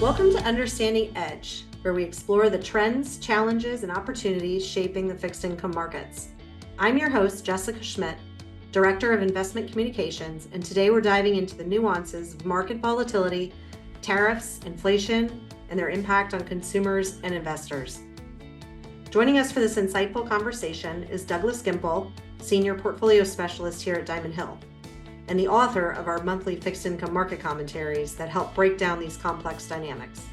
Welcome to Understanding Edge, where we explore the trends, challenges, and opportunities shaping the fixed income markets. I'm your host, Jessica Schmidt, Director of Investment Communications, and today we're diving into the nuances of market volatility, tariffs, inflation, and their impact on consumers and investors. Joining us for this insightful conversation is Douglas Gimple, Senior Portfolio Specialist here at Diamond Hill, and the author of our monthly fixed income market commentaries that help break down these complex dynamics.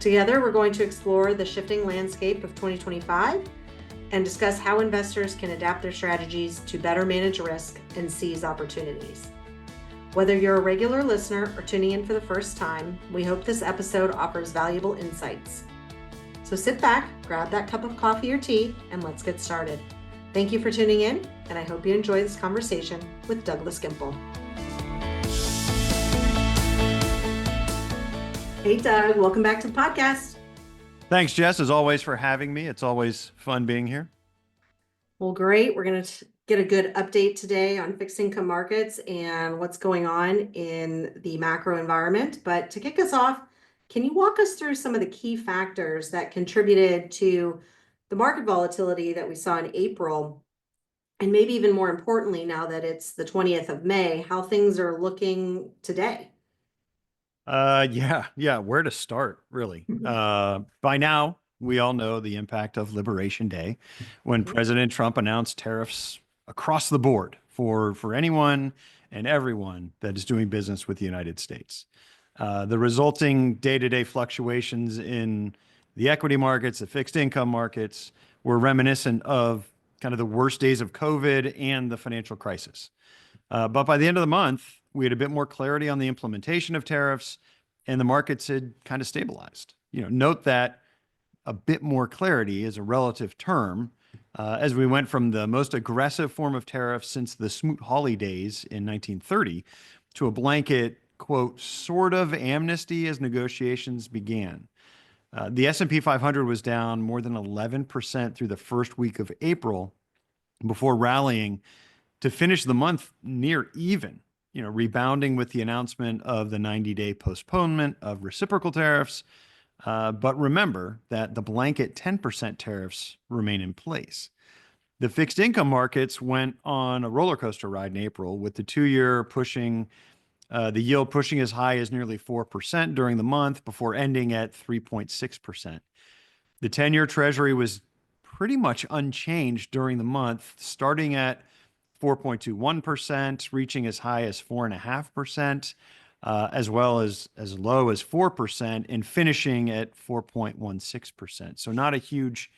Together, we're going to explore the shifting landscape of 2025 and discuss how investors can adapt their strategies to better manage risk and seize opportunities. Whether you're a regular listener or tuning in for the first time, we hope this episode offers valuable insights. So sit back, grab that cup of coffee or tea, and let's get started. Thank you for tuning in, and I hope you enjoy this conversation with Douglas Gimple. Hey, Doug, welcome back to the podcast. Thanks, Jess, as always, for having me. It's always fun being here. Well, great. We're going to get a good update today on fixed income markets and what's going on in the macro environment. But to kick us off, can you walk us through some of the key factors that contributed to the market volatility that we saw in April, and maybe even more importantly, now that it's the 20th of May, how things are looking today? Yeah, where to start, really? By now, we all know the impact of Liberation Day, when President Trump announced tariffs across the board for anyone and everyone that is doing business with the United States. The resulting day-to-day fluctuations in the equity markets, the fixed income markets, were reminiscent of kind of the worst days of COVID and the financial crisis. But by the end of the month, we had a bit more clarity on the implementation of tariffs, and the markets had kind of stabilized. Note that a bit more clarity is a relative term, as we went from the most aggressive form of tariffs since the Smoot-Hawley days in 1930 to a blanket, quote, sort of amnesty as negotiations began. The S&P 500 was down more than 11% through the first week of April before rallying to finish the month near even, rebounding with the announcement of the 90-day postponement of reciprocal tariffs. But remember that the blanket 10% tariffs remain in place. The fixed income markets went on a roller coaster ride in April, with the 2-year the yield pushing as high as nearly 4% during the month before ending at 3.6%. The 10-year Treasury was pretty much unchanged during the month, starting at 4.21%, reaching as high as 4.5%, as well as low as 4%, and finishing at 4.16%. So not a huge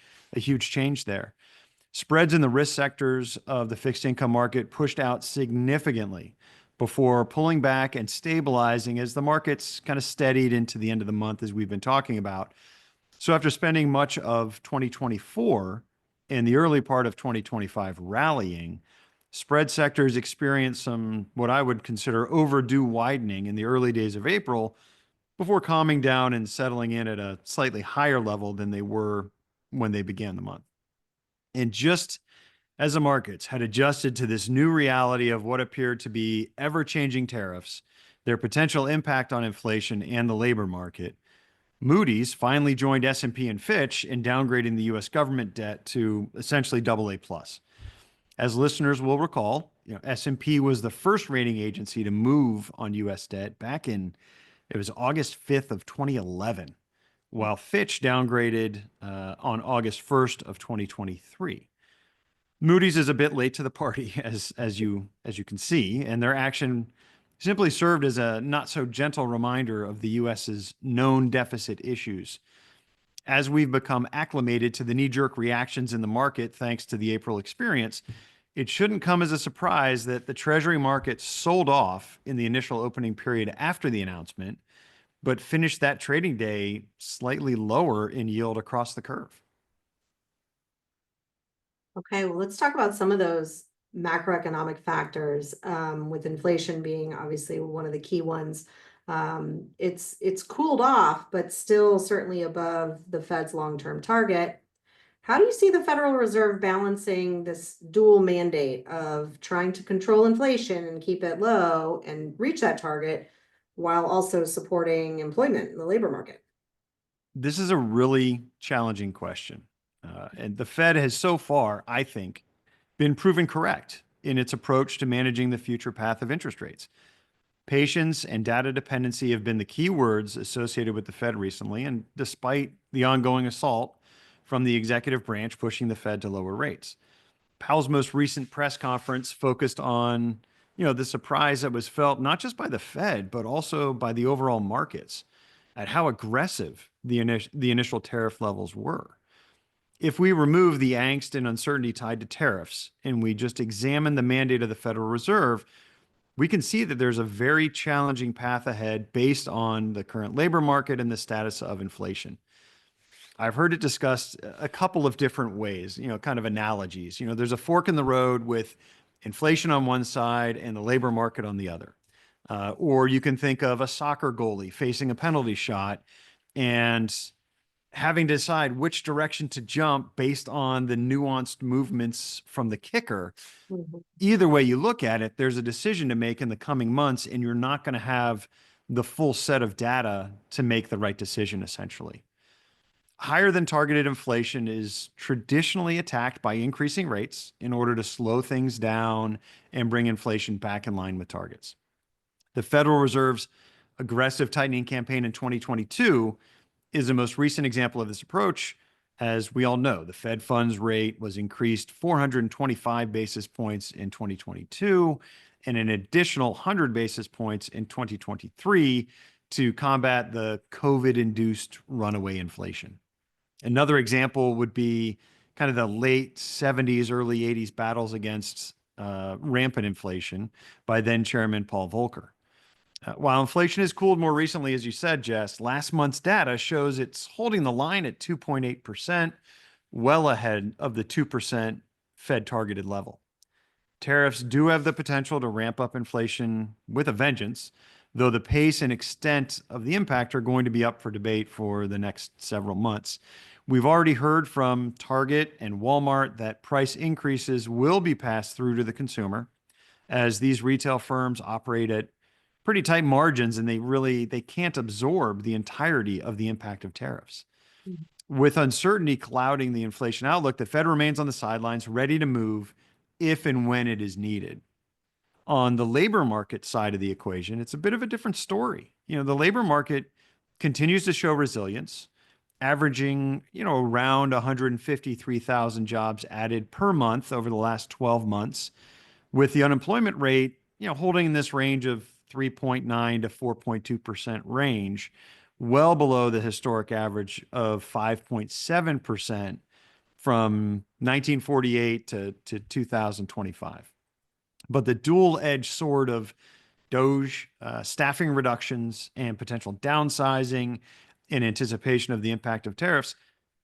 change there. Spreads in the risk sectors of the fixed income market pushed out significantly before pulling back and stabilizing as the markets kind of steadied into the end of the month, as we've been talking about. So after spending much of 2024 and the early part of 2025 rallying, spread sectors experienced some what I would consider overdue widening in the early days of April before calming down and settling in at a slightly higher level than they were when they began the month. And just as the markets had adjusted to this new reality of what appeared to be ever-changing tariffs, their potential impact on inflation and the labor market, Moody's finally joined S&P and Fitch in downgrading the U.S. government debt to essentially AA+. As listeners will recall, S&P was the first rating agency to move on U.S. debt back in, it was August 5th of 2011, while Fitch downgraded on August 1st of 2023. Moody's is a bit late to the party, as you can see, and their action simply served as a not so gentle reminder of the U.S.'s known deficit issues. As we've become acclimated to the knee-jerk reactions in the market thanks to the April experience, it shouldn't come as a surprise that the Treasury market sold off in the initial opening period after the announcement, but finished that trading day slightly lower in yield across the curve. Okay, well, let's talk about some of those macroeconomic factors, with inflation being obviously one of the key ones. It's cooled off, but still certainly above the Fed's long-term target. How do you see the Federal Reserve balancing this dual mandate of trying to control inflation and keep it low and reach that target while also supporting employment in the labor market? This is a really challenging question. And the Fed has so far, I think, been proven correct in its approach to managing the future path of interest rates. Patience and data dependency have been the key words associated with the Fed recently, and despite the ongoing assault from the executive branch pushing the Fed to lower rates. Powell's most recent press conference focused on, the surprise that was felt not just by the Fed, but also by the overall markets at how aggressive the initial tariff levels were. If we remove the angst and uncertainty tied to tariffs and we just examine the mandate of the Federal Reserve, we can see that there's a very challenging path ahead based on the current labor market and the status of inflation. I've heard it discussed a couple of different ways, kind of analogies. There's a fork in the road with inflation on one side and the labor market on the other. Or you can think of a soccer goalie facing a penalty shot and having to decide which direction to jump based on the nuanced movements from the kicker. Mhm. Either way you look at it, there's a decision to make in the coming months, and you're not going to have the full set of data to make the right decision, essentially. Higher than targeted inflation is traditionally attacked by increasing rates in order to slow things down and bring inflation back in line with targets. The Federal Reserve's aggressive tightening campaign in 2022 is the most recent example of this approach. As we all know, the Fed funds rate was increased 425 basis points in 2022 and an additional 100 basis points in 2023 to combat the COVID-induced runaway inflation. Another example would be kind of the late 70s, early 80s battles against rampant inflation by then Chairman Paul Volcker. While inflation has cooled more recently, as you said, Jess, last month's data shows it's holding the line at 2.8%, well ahead of the 2% Fed targeted level. Tariffs do have the potential to ramp up inflation with a vengeance, though the pace and extent of the impact are going to be up for debate for the next several months. We've already heard from Target and Walmart that price increases will be passed through to the consumer, as these retail firms operate at pretty tight margins and they can't absorb the entirety of the impact of tariffs. With uncertainty clouding the inflation outlook, the Fed remains on the sidelines, ready to move if and when it is needed. On the labor market side of the equation, it's a bit of a different story. The labor market continues to show resilience, averaging, around 153,000 jobs added per month over the last 12 months, with the unemployment rate, holding in this range of 3.9 to 4.2% range, well below the historic average of 5.7% from 1948 to 2025. But the dual-edged sword of DOGE, staffing reductions, and potential downsizing in anticipation of the impact of tariffs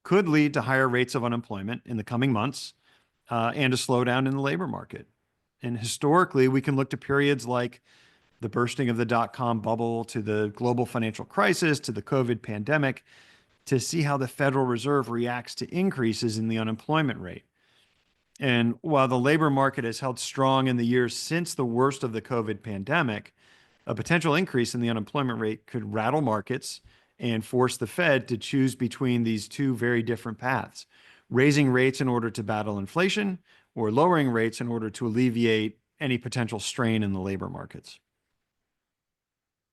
could lead to higher rates of unemployment in the coming months and a slowdown in the labor market. And historically, we can look to periods like the bursting of the dot-com bubble to the global financial crisis to the COVID pandemic to see how the Federal Reserve reacts to increases in the unemployment rate. And while the labor market has held strong in the years since the worst of the COVID pandemic, a potential increase in the unemployment rate could rattle markets and force the Fed to choose between these two very different paths: raising rates in order to battle inflation or lowering rates in order to alleviate any potential strain in the labor markets.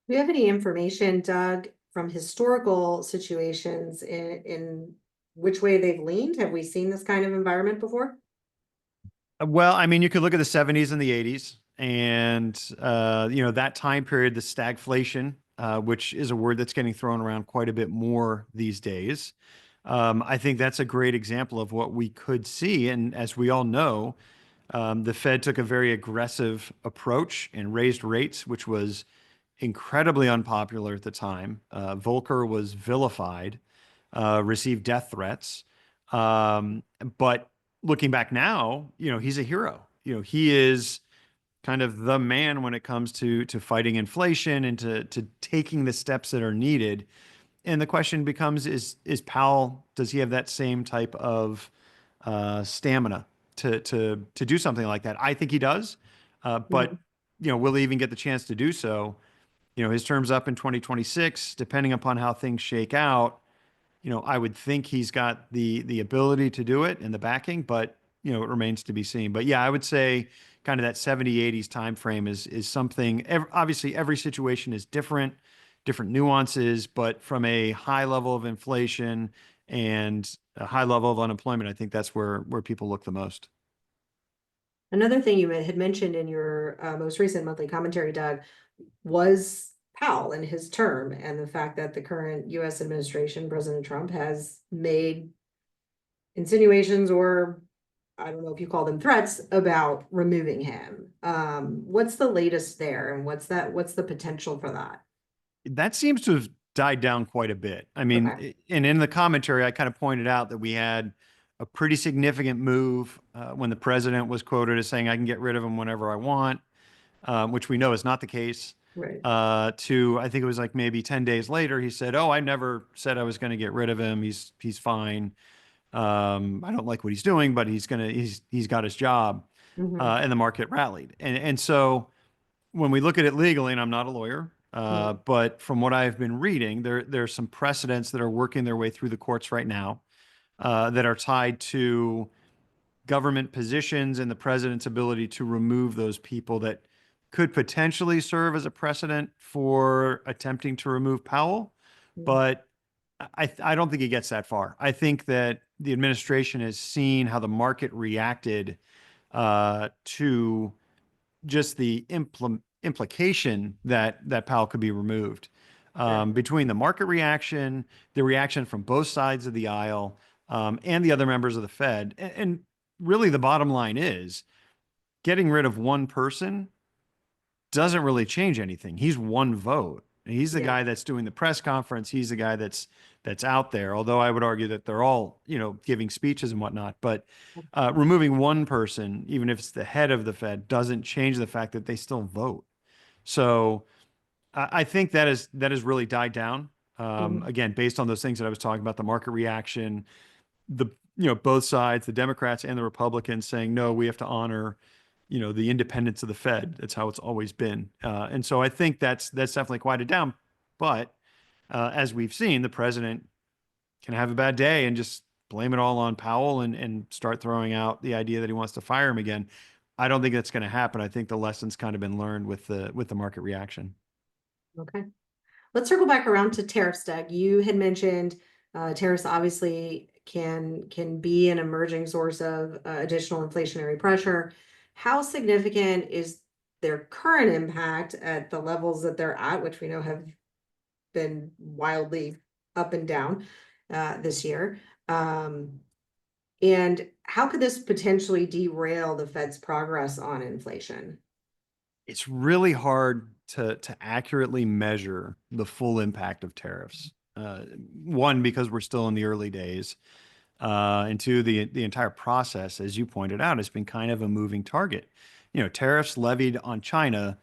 Do you have any information, Doug, from historical situations in which way they've leaned? Have we seen this kind of environment before? Well, I mean, you could look at the 70s and the 80s and, that time period, the stagflation, which is a word that's getting thrown around quite a bit more these days. I think that's a great example of what we could see. And as we all know, the Fed took a very aggressive approach and raised rates, which was incredibly unpopular at the time. Volcker was vilified, received death threats. But looking back now, he's a hero. He is kind of the man when it comes to fighting inflation and to taking the steps that are needed. And the question becomes, is Powell, does he have that same type of stamina to do something like that? I think he does. But Mhm. will he even get the chance to do so? His term's up in 2026. Depending upon how things shake out, I would think he's got the ability to do it and the backing, but it remains to be seen. But yeah, I would say kind of that 70, 80s time frame is something. Obviously, every situation is different nuances, but from a high level of inflation and a high level of unemployment, I think that's where people look the most. Another thing you had mentioned in your most recent monthly commentary, Doug, was Powell and his term and the fact that the current US administration, President Trump, has made insinuations, or I don't know if you call them threats, about removing him. What's the latest there, and what's the potential for that? That seems to have died down quite a bit. I Okay. mean, and in the commentary, I kind of pointed out that we had a pretty significant move when the president was quoted as saying, I can get rid of him whenever I want, which we know is not the case. Right. To, I think it was like maybe 10 days later, he said, "Oh, I never said I was going to get rid of him. He's fine. I don't like what he's doing, but he's got his job." Hmm. And the market rallied. And so when we look at it legally, and I'm not a lawyer, Right. but from what I've been reading, there's some precedents that are working their way through the courts right now that are tied to government positions and the president's ability to remove those people that could potentially serve as a precedent for attempting to remove Powell. But I don't think it gets that far. I think that the administration has seen how the market reacted to just the implication that Powell could be removed. Sure. Between the market reaction, the reaction from both sides of the aisle, and the other members of the Fed, and really the bottom line is getting rid of one person doesn't really change anything. He's one vote. He's the Yeah. guy that's doing the press conference. He's the guy that's out there. Although I would argue that they're all, giving speeches and whatnot. But removing one person, even if it's the head of the Fed, doesn't change the fact that they still vote. So I think that has really died down. Mhm. Again, based on those things that I was talking about, the market reaction, the both sides, the Democrats and the Republicans saying, no, we have to honor the independence of the Fed. That's how it's always been. And so I think that's definitely quieted down. But as we've seen, the president can have a bad day and just blame it all on Powell and start throwing out the idea that he wants to fire him again. I don't think that's going to happen. I think the lesson's kind of been learned with the market reaction. Okay. Let's circle back around to tariffs, Doug. You had mentioned tariffs obviously can be an emerging source of additional inflationary pressure. How significant is their current impact at the levels that they're at, which we know have been wildly up and down this year? And how could this potentially derail the Fed's progress on inflation? It's really hard to accurately measure the full impact of tariffs. One, because we're still in the early days, and two, the entire process, as you pointed out, has been kind of a moving target. Tariffs levied on China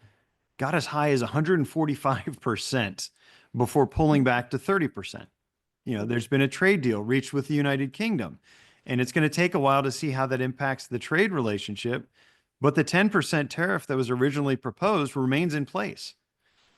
got as high as 145% before pulling back to 30%. There's been a trade deal reached with the United Kingdom, and it's going to take a while to see how that impacts the trade relationship. But the 10% tariff that was originally proposed remains in place.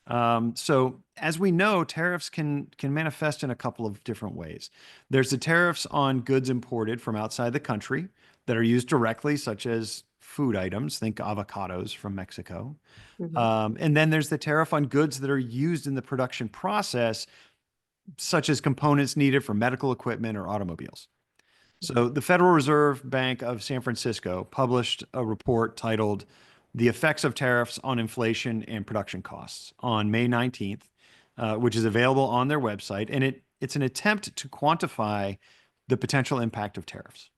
So as we know, tariffs can manifest in a couple of different ways. There's the tariffs on goods imported from outside the country that are used directly, such as food items, think avocados from Mexico. Mhm. And then there's the tariff on goods that are used in the production process, such as components needed for medical equipment or automobiles. So the Federal Reserve Bank of San Francisco published a report titled The Effects of Tariffs on Inflation and Production Costs on May 19th, which is available on their website. And it's an attempt to quantify the potential impact of tariffs.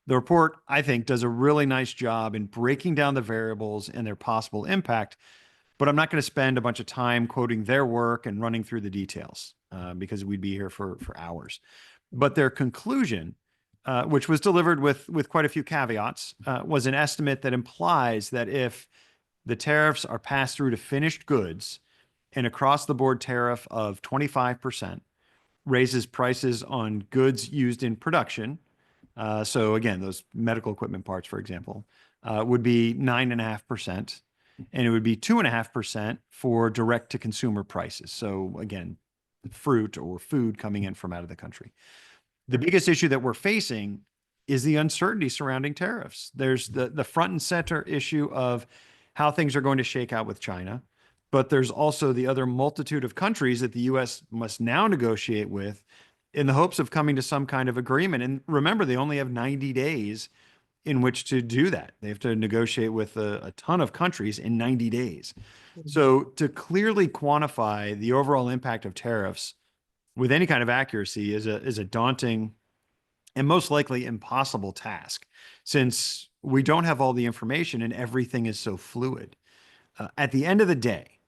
The report, I think, does a really nice job in breaking down the variables and their possible impact, but I'm not going to spend a bunch of time quoting their work and running through the details because we'd be here for hours. But their conclusion, which was delivered with quite a few caveats, was an estimate that implies that if the tariffs are passed through to finished goods, an across the board tariff of 25% raises prices on goods used in production. So again, those medical equipment parts, for example, would be 9.5%. and it would be 2.5% for direct to consumer prices. So again, fruit or food coming in from out of the country. The biggest issue that we're facing is the uncertainty surrounding tariffs. There's the front and center issue of how things are going to shake out with China, but there's also the other multitude of countries that the U.S. must now negotiate with in the hopes of coming to some kind of agreement. And remember, they only have 90 days in which to do that. They have to negotiate with a ton of countries in 90 days. So to clearly quantify the overall impact of tariffs with any kind of accuracy is a daunting and most likely impossible task, since we don't have all the information and everything is so fluid. At the end of the day,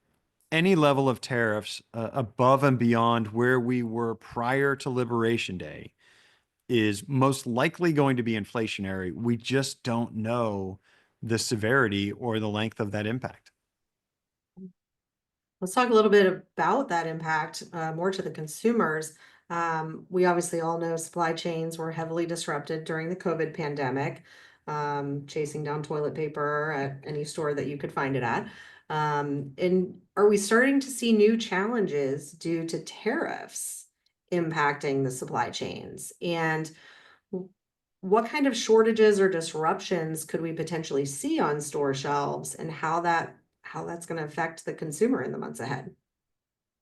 any level of tariffs above and beyond where we were prior to Liberation Day is most likely going to be inflationary. We just don't know the severity or the length of that impact. Let's talk a little bit about that impact, more to the consumers. We obviously all know supply chains were heavily disrupted during the COVID pandemic, chasing down toilet paper at any store that you could find it at. And are we starting to see new challenges due to tariffs impacting the supply chains? And what kind of shortages or disruptions could we potentially see on store shelves, and how that's going to affect the consumer in the months ahead?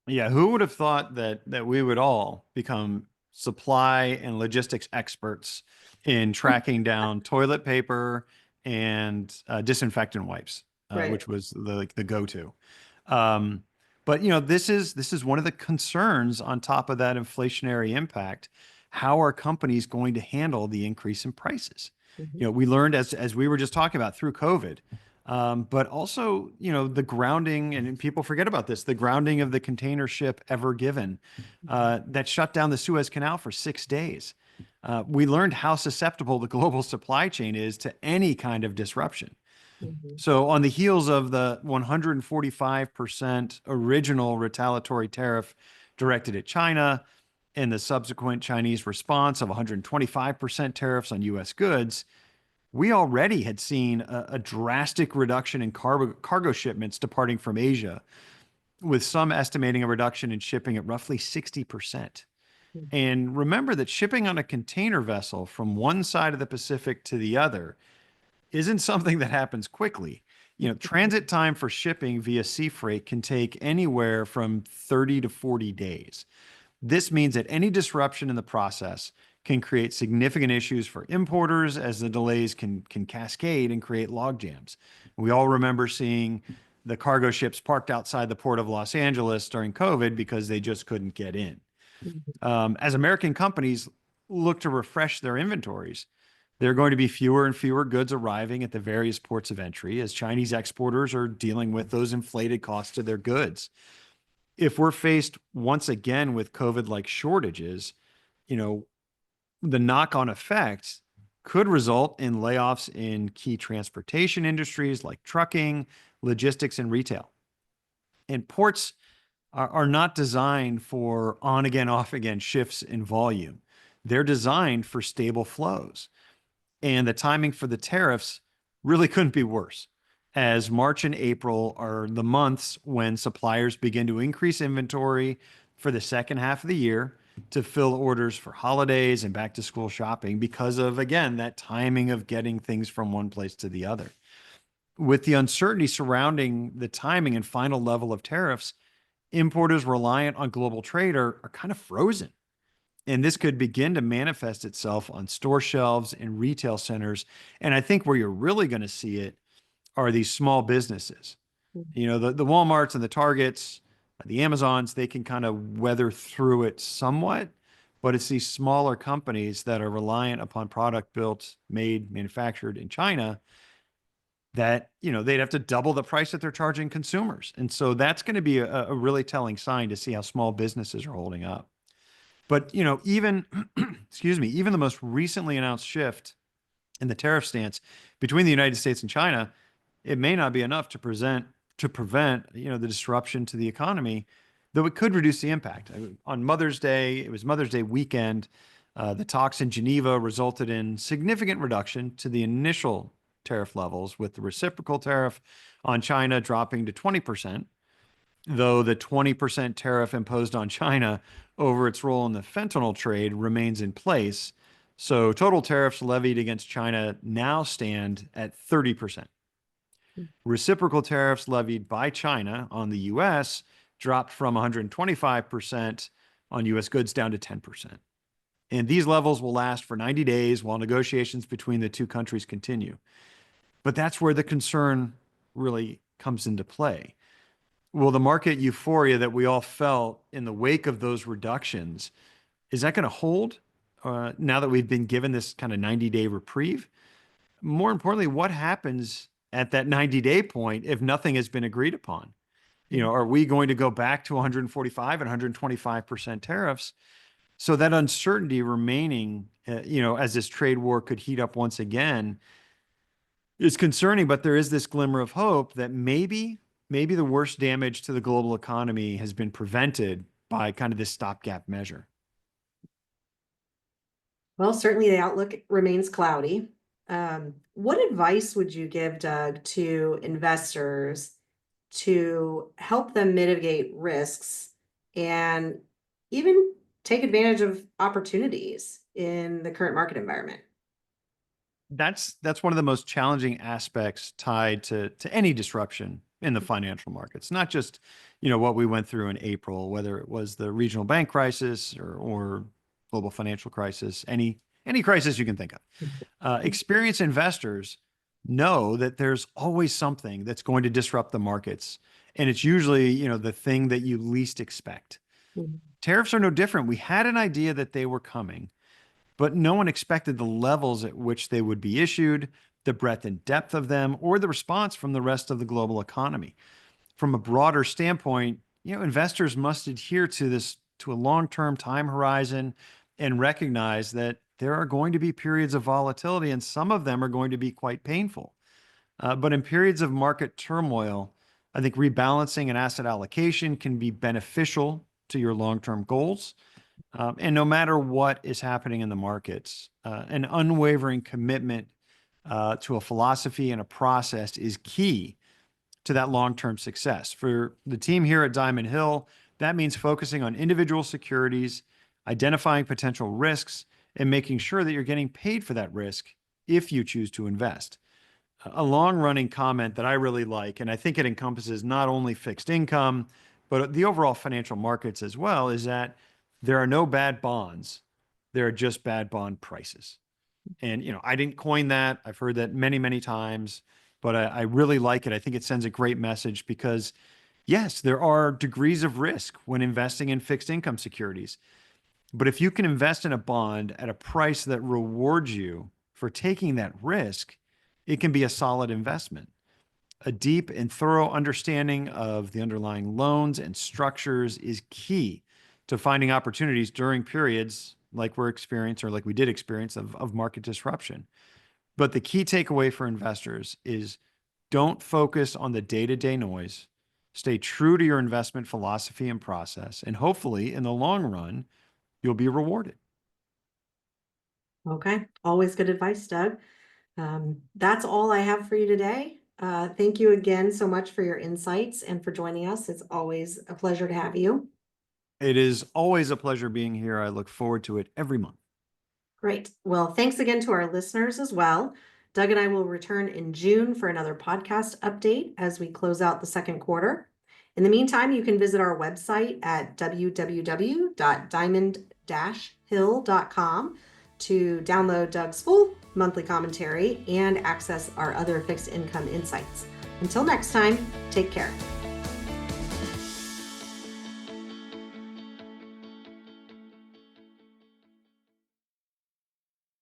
Yeah, who would have thought that we would all become supply and logistics experts in tracking down toilet paper and disinfectant wipes, Right. which was the go-to. Um, but this is one of the concerns on top of that inflationary impact. How are companies going to handle the increase in prices? Mhm. We learned as we were just talking about through COVID, but also, the grounding, and people forget about this, the grounding of the container ship Ever Given that shut down the Suez Canal for 6 days. We learned how susceptible the global supply chain is to any kind of disruption. Mhm. So, on the heels of the 145% original retaliatory tariff directed at China and the subsequent Chinese response of 125% tariffs on US goods, we already had seen a drastic reduction in cargo shipments departing from Asia, with some estimating a reduction in shipping at roughly 60%. Mhm. And remember that shipping on a container vessel from one side of the Pacific to the other isn't something that happens quickly. Transit time for shipping via sea freight can take anywhere from 30 to 40 days. This means that any disruption in the process can create significant issues for importers, as the delays can cascade and create log jams. We all remember seeing the cargo ships parked outside the port of Los Angeles during COVID because they just couldn't get in. Mhm. As American companies look to refresh their inventories, there are going to be fewer and fewer goods arriving at the various ports of entry as Chinese exporters are dealing with those inflated costs of their goods. If we're faced once again with COVID-like shortages, you know, the knock-on effects could result in layoffs in key transportation industries like trucking, logistics, and retail. And ports are not designed for on again, off again shifts in volume. They're designed for stable flows. And the timing for the tariffs really couldn't be worse, as March and April are the months when suppliers begin to increase inventory for the second half of the year to fill orders for holidays and back to school shopping because of, again, that timing of getting things from one place to the other. With the uncertainty surrounding the timing and final level of tariffs, importers reliant on global trade are kind of frozen. And this could begin to manifest itself on store shelves and retail centers. And I think where you're really going to see it are these small businesses. The Walmarts and the Targets, the Amazons, they can kind of weather through it somewhat, but it's these smaller companies that are reliant upon product built, made, manufactured in China that, they'd have to double the price that they're charging consumers. And so that's going to be a really telling sign to see how small businesses are holding up. But, even, excuse me, even the most recently announced shift in the tariff stance between the United States and China, it may not be enough to prevent, the disruption to the economy, though it could reduce the impact. On Mother's Day, it was Mother's Day weekend. The talks in Geneva resulted in significant reduction to the initial tariff levels, with the reciprocal tariff on China dropping to 20%, though the 20% tariff imposed on China over its role in the fentanyl trade remains in place. So total tariffs levied against China now stand at 30%. Reciprocal tariffs levied by China on the US dropped from 125% on US goods down to 10%. And these levels will last for 90 days while negotiations between the two countries continue. But that's where the concern really comes into play. Will the market euphoria that we all felt in the wake of those reductions, is that going to hold now that we've been given this kind of 90-day reprieve? More importantly, what happens at that 90-day point if nothing has been agreed upon? Are we going to go back to 145 and 125% tariffs? So that uncertainty remaining, as this trade war could heat up once again, is concerning. But there is this glimmer of hope that maybe the worst damage to the global economy has been prevented by kind of this stopgap measure. Well, certainly the outlook remains cloudy. What advice would you give, Doug, to investors to help them mitigate risks and even take advantage of opportunities in the current market environment? That's one of the most challenging aspects tied to any disruption in the financial markets, not just, what we went through in April, whether it was the regional bank crisis or global financial crisis, any crisis you can think of. Experienced investors know that there's always something that's going to disrupt the markets. And it's usually, the thing that you least expect. Mhm. Tariffs are no different. We had an idea that they were coming, but no one expected the levels at which they would be issued, the breadth and depth of them, or the response from the rest of the global economy. From a broader standpoint, investors must adhere to a long-term time horizon and recognize that there are going to be periods of volatility, and some of them are going to be quite painful. But in periods of market turmoil, I think rebalancing and asset allocation can be beneficial to your long-term goals. And no matter what is happening in the markets, an unwavering commitment to a philosophy and a process is key to that long-term success. For the team here at Diamond Hill, that means focusing on individual securities, identifying potential risks, and making sure that you're getting paid for that risk if you choose to invest. A long-running comment that I really like, and I think it encompasses not only fixed income, but the overall financial markets as well, is that there are no bad bonds. There are just bad bond prices. And, I didn't coin that. I've heard that many, many times, but I really like it. I think it sends a great message because, yes, there are degrees of risk when investing in fixed income securities. But if you can invest in a bond at a price that rewards you for taking that risk, it can be a solid investment. A deep and thorough understanding of the underlying loans and structures is key to finding opportunities during periods like we did experience of market disruption. But the key takeaway for investors is don't focus on the day-to-day noise. Stay true to your investment philosophy and process, and hopefully in the long run, you'll be rewarded. Okay, always good advice, Doug. That's all I have for you today. Thank you again so much for your insights and for joining us. It's always a pleasure to have you. It is always a pleasure being here. I look forward to it every month. Great. Well, thanks again to our listeners as well. Doug and I will return in June for another podcast update as we close out the second quarter. In the meantime, you can visit our website at www.diamond-hill.com to download Doug's full monthly commentary and access our other fixed income insights. Until next time, take care.